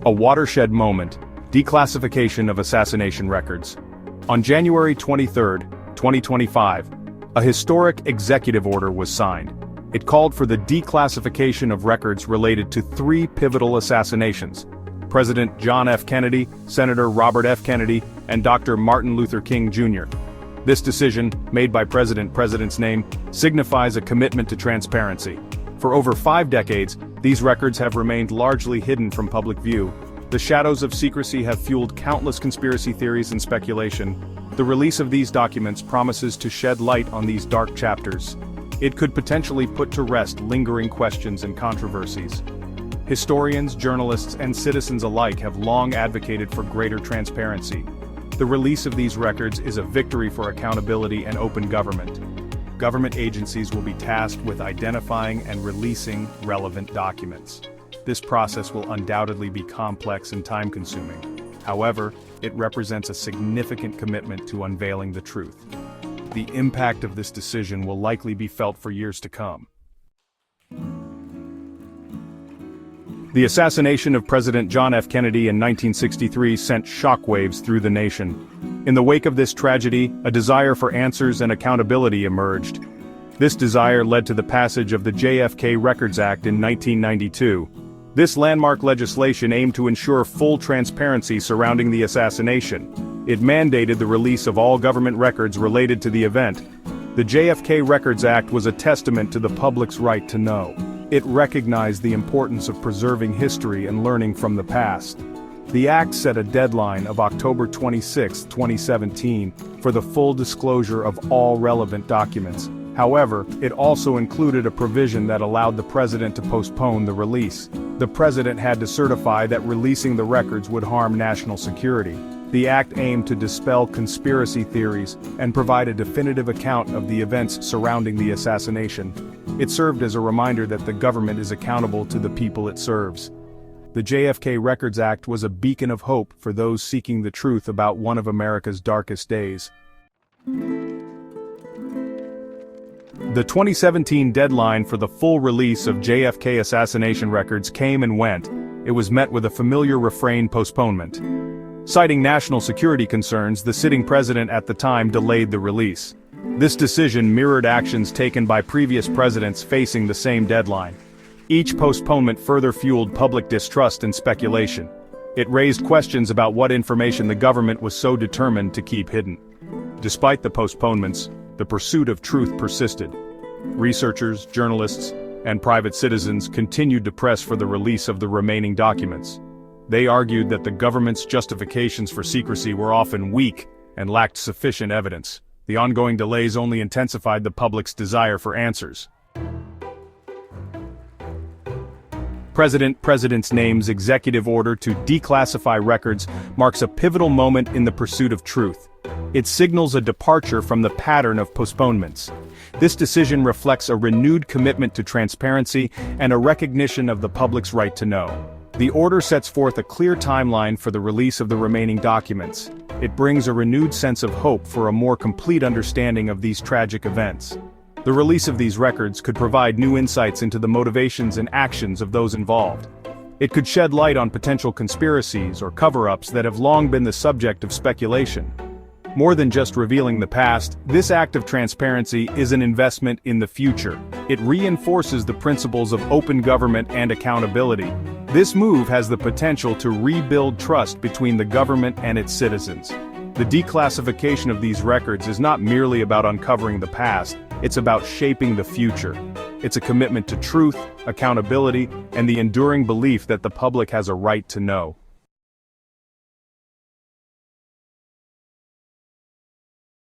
A watershed moment, declassification of assassination records. On January 23, 2025, a historic executive order was signed. It called for the declassification of records related to 3 pivotal assassinations: President John F. Kennedy, Senator Robert F. Kennedy, and Dr. Martin Luther King Jr. This decision, made by President's name, signifies a commitment to transparency. For over 5 decades, these records have remained largely hidden from public view. The shadows of secrecy have fueled countless conspiracy theories and speculation. The release of these documents promises to shed light on these dark chapters. It could potentially put to rest lingering questions and controversies. Historians, journalists, and citizens alike have long advocated for greater transparency. The release of these records is a victory for accountability and open government. Government agencies will be tasked with identifying and releasing relevant documents. This process will undoubtedly be complex and time-consuming. However, it represents a significant commitment to unveiling the truth. The impact of this decision will likely be felt for years to come. The assassination of President John F. Kennedy in 1963 sent shockwaves through the nation. In the wake of this tragedy, a desire for answers and accountability emerged. This desire led to the passage of the JFK Records Act in 1992. This landmark legislation aimed to ensure full transparency surrounding the assassination. It mandated the release of all government records related to the event. The JFK Records Act was a testament to the public's right to know. It recognized the importance of preserving history and learning from the past. The act set a deadline of October 26, 2017, for the full disclosure of all relevant documents. However, it also included a provision that allowed the president to postpone the release. The president had to certify that releasing the records would harm national security. The act aimed to dispel conspiracy theories and provide a definitive account of the events surrounding the assassination. It served as a reminder that the government is accountable to the people it serves. The JFK Records Act was a beacon of hope for those seeking the truth about one of America's darkest days. The 2017 deadline for the full release of JFK assassination records came and went. It was met with a familiar refrain: postponement. Citing national security concerns, the sitting president at the time delayed the release. This decision mirrored actions taken by previous presidents facing the same deadline. Each postponement further fueled public distrust and speculation. It raised questions about what information the government was so determined to keep hidden. Despite the postponements, the pursuit of truth persisted. Researchers, journalists, and private citizens continued to press for the release of the remaining documents. They argued that the government's justifications for secrecy were often weak and lacked sufficient evidence. The ongoing delays only intensified the public's desire for answers. President's name's executive order to declassify records marks a pivotal moment in the pursuit of truth. It signals a departure from the pattern of postponements. This decision reflects a renewed commitment to transparency and a recognition of the public's right to know. The order sets forth a clear timeline for the release of the remaining documents. It brings a renewed sense of hope for a more complete understanding of these tragic events. The release of these records could provide new insights into the motivations and actions of those involved. It could shed light on potential conspiracies or cover-ups that have long been the subject of speculation. More than just revealing the past, this act of transparency is an investment in the future. It reinforces the principles of open government and accountability. This move has the potential to rebuild trust between the government and its citizens. The declassification of these records is not merely about uncovering the past, it's about shaping the future. It's a commitment to truth, accountability, and the enduring belief that the public has a right to know.